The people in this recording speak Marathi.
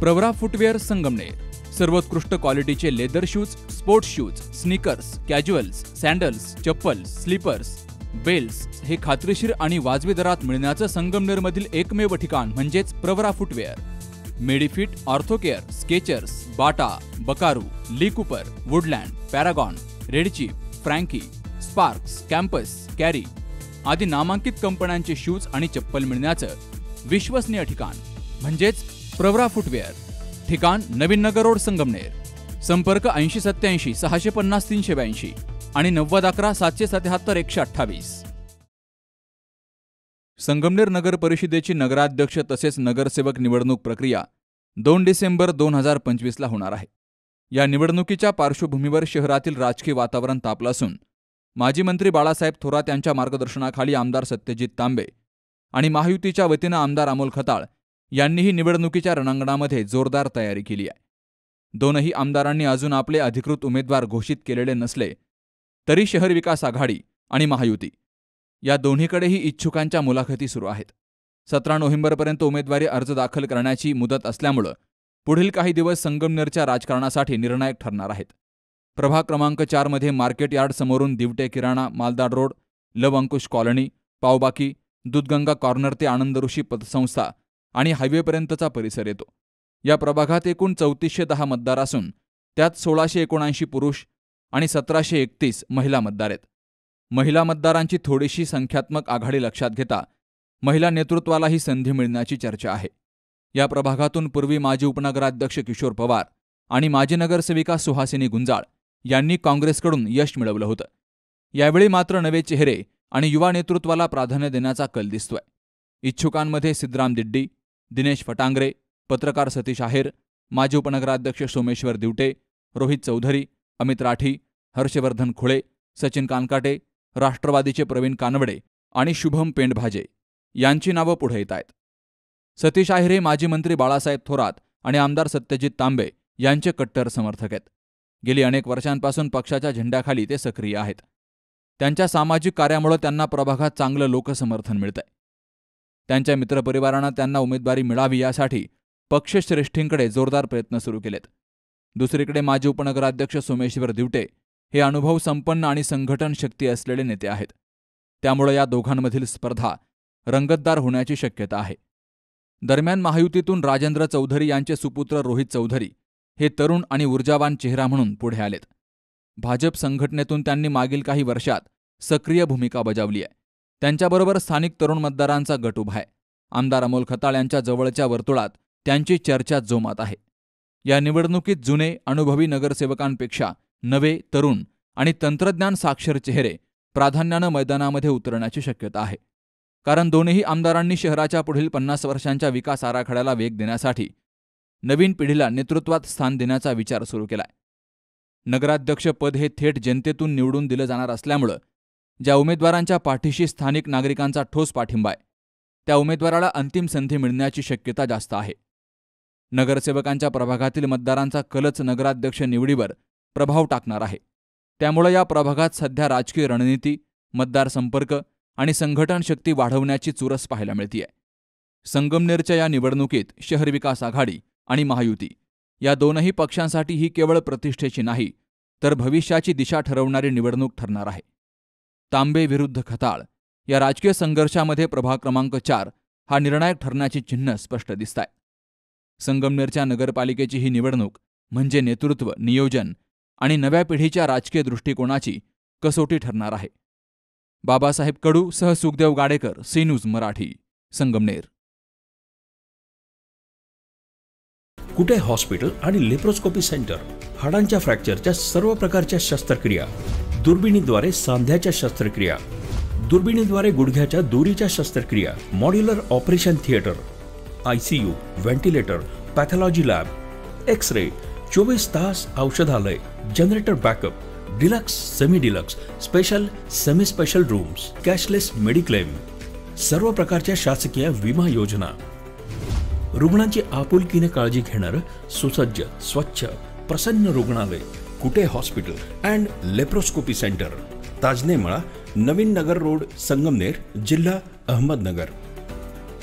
प्रवरा फुटवेअर संगमनेर सर्वोत्कृष्ट क्वालिटीचे leather shoes, sports shoes, sneakers, casuals, sandals, chappals, slippers, belts हे खात्रीशीर आणि वाजवी दरात मिळण्याचं संगमनेरमधील एकमेव ठिकाण म्हणजेच Pravara footwear. Medifit, Orthocare, Skechers, Bata, Buckaroo, Lee Cooper, Woodland, Paragon, Red Chief, Frankie, Sparx, Campus, Carry आदी नामांकित कंपन्यांचे शूज आणि चप्पल मिळण्याचं विश्वसनीय ठिकाण म्हणजेच प्रवरा फुटवेअर। ठिकाण नवीन नगर रोड संगमनेर। संपर्क 8087 650 382 आणि 9011 777 128। संगमनेर नगर परिषदेची नगराध्यक्ष तसेच नगरसेवक निवडणूक प्रक्रिया 2 डिसेंबर 2025 ला होणार आहे। या निवडणुकीच्या पार्श्वभूमीवर शहरातील राजकीय वातावरण तापलं असून माजी मंत्री बाळासाहेब थोरात यांच्या मार्गदर्शनाखाली आमदार सत्यजित तांबे आणि महायुतीच्या वतीनं आमदार अमोल खताळ यांनीही निवडणुकीच्या रणांगणामध्ये जोरदार तयारी केली आहे। दोनही आमदारांनी अजून आपले अधिकृत उमेदवार घोषित केलेले नसले तरी शहर विकास आघाडी आणि महायुती या दोन्हीकडेही इच्छुकांच्या मुलाखती सुरू आहेत। 17 नोव्हेंबरपर्यंत उमेदवारी अर्ज दाखल करण्याची मुदत असल्यामुळे पुढील काही दिवस संगमनेरच्या राजकारणासाठी निर्णायक ठरणार आहेत। प्रभाग क्रमांक 4 मध्ये मार्केट यार्ड समोरून दिवटे किराणा, मालदाड रोड, लव अंकुश कॉलनी, पावबाकी, दूधगंगा कॉर्नर ते आनंद ऋषी पतसंस्था आणि हायवेपर्यंतचा परिसर येतो। या प्रभागात एकूण 3410 मतदार असून त्यात 1679 पुरुष आणि 1731 महिला मतदार आहेत। महिला मतदारांची थोडीशी संख्यात्मक आघाडी लक्षात घेता महिला नेतृत्वालाही संधी मिळण्याची चर्चा आहे। या प्रभागातून पूर्वी माजी उपनगराध्यक्ष किशोर पवार आणि माजी नगरसेविका सुहासिनी गुंजाळ यांनी काँग्रेसकडून यश मिळवलं होतं। यावेळी मात्र नवे चेहरे आणि युवा नेतृत्वाला प्राधान्य देण्याचा कल दिसतोय। इच्छुकांमध्ये सिद्धराम दिड्डी, दिनेश फटांगरे, पत्रकार सतीश आहेर, माजी उपनगराध्यक्ष सोमेश्वर दिवटे, रोहित चौधरी, अमित राठी, हर्षवर्धन खुळे, सचिन कानकाटे, राष्ट्रवादीचे प्रवीण कानवडे आणि शुभम पेंडभाजे यांची नावं पुढे येत आहेत। सतीश आहेर माजी मंत्री बाळासाहेब थोरात आणि आमदार सत्यजित तांबे यांचे कट्टर समर्थक आहेत। गेली अनेक वर्षांपासून पक्षाच्या झेंड्याखाली ते सक्रिय आहेत। त्यांच्या सामाजिक कार्यामुळे त्यांना प्रभागात चांगलं लोकसमर्थन मिळतंय। त्यांच्या मित्रपरिवारानं त्यांना उमेदवारी मिळावी यासाठी पक्षश्रेष्ठींकडे जोरदार प्रयत्न सुरू केलेत। दुसरीकडे माजी उपनगराध्यक्ष सोमेश्वर दिवटे हे अनुभव संपन्न आणि संघटन शक्ती असलेले नेते आहेत। त्यामुळे या दोघांमधील स्पर्धा रंगतदार होण्याची शक्यता आहे। दरम्यान महायुतीतून राजेंद्र चौधरी यांचे सुपुत्र रोहित चौधरी हे तरुण आणि ऊर्जावान चेहरा म्हणून पुढे आलेत। भाजप संघटनेतून त्यांनी मागील काही वर्षात सक्रिय भूमिका बजावली आहे। त्यांच्याबरोबर स्थानिक तरुण मतदारांचा गट उभा आहे। आमदार अमोल खताळ यांच्या जवळच्या वर्तुळात त्यांची चर्चा जोमात आहे। या निवडणुकीत जुने अनुभवी नगरसेवकांपेक्षा नवे, तरुण आणि तंत्रज्ञान साक्षर चेहरे प्राधान्यानं मैदानामध्ये उतरण्याची शक्यता आहे। कारण दोन्ही आमदारांनी शहराच्या पुढील 50 वर्षांच्या विकास आराखड्याला वेग देण्यासाठी नवीन पिढीला नेतृत्वात स्थान देण्याचा विचार सुरू केलाय। नगराध्यक्ष पद हे थेट जनतेतून निवडून दिलं जाणार असल्यामुळं ज्या उमेदवारांच्या पाठीशी स्थानिक नागरिकांचा ठोस पाठिंबा आहे त्या उमेदवाराला अंतिम संधी मिळण्याची शक्यता जास्त आहे। नगरसेवकांच्या प्रभागातील मतदारांचा कलच नगराध्यक्ष निवडीवर प्रभाव टाकणार आहे। त्यामुळे या प्रभागात सध्या राजकीय रणनीती, मतदार संपर्क आणि संघटन शक्ती वाढवण्याची चुरस पाहायला मिळतेय। संगमनेरच्या या निवडणुकीत शहर विकास आघाडी आणि महायुती या दोनही पक्षांसाठी ही केवळ प्रतिष्ठेची नाही तर भविष्याची दिशा ठरवणारी निवडणूक ठरणार आहे। तांबे विरुद्ध खताळ या राजकीय संघर्षामध्ये प्रभाग क्रमांक 4 हा निर्णायक ठरण्याची चिन्ह स्पष्ट दिसताय। संगमनेरच्या नगरपालिकेची ही निवडणूक म्हणजे नेतृत्व, नियोजन आणि नव्या पिढीच्या राजकीय दृष्टिकोनाची कसोटी ठरणार आहे। बाबासाहेब कडू सह सुखदेव गाडेकर, सी न्यूज मराठी, संगमनेर। कुटे हॉस्पिटल आणि लेप्रोस्कोपी सेंटर, हाडांच्या फ्रॅक्चरच्या सर्व प्रकारच्या शस्त्रक्रिया, दुर्बिणीद्वारे सांध्याच्या शस्त्रक्रिया, दुर्बिणीद्वारे गुडघ्याच्या दोरीच्या शस्त्रक्रिया, modular operation theatre, ICU, ventilator, pathology lab, x ray, 24 तास औषधालय, generator backup, deluxe, semi deluxe, special, semi special rooms, cashless mediclaim, सर्व प्रकारच्या शासकीय विमा योजना, रुग्णांची आपुलकीने काळजी घेणारं सुसज्ज, स्वच्छ, प्रसन्न रुग्णालय, Kute hospital and laparoscopy centre, Tajane Mala, Navin Nagar road, Sangamner, जिल्हा अहमदनगर।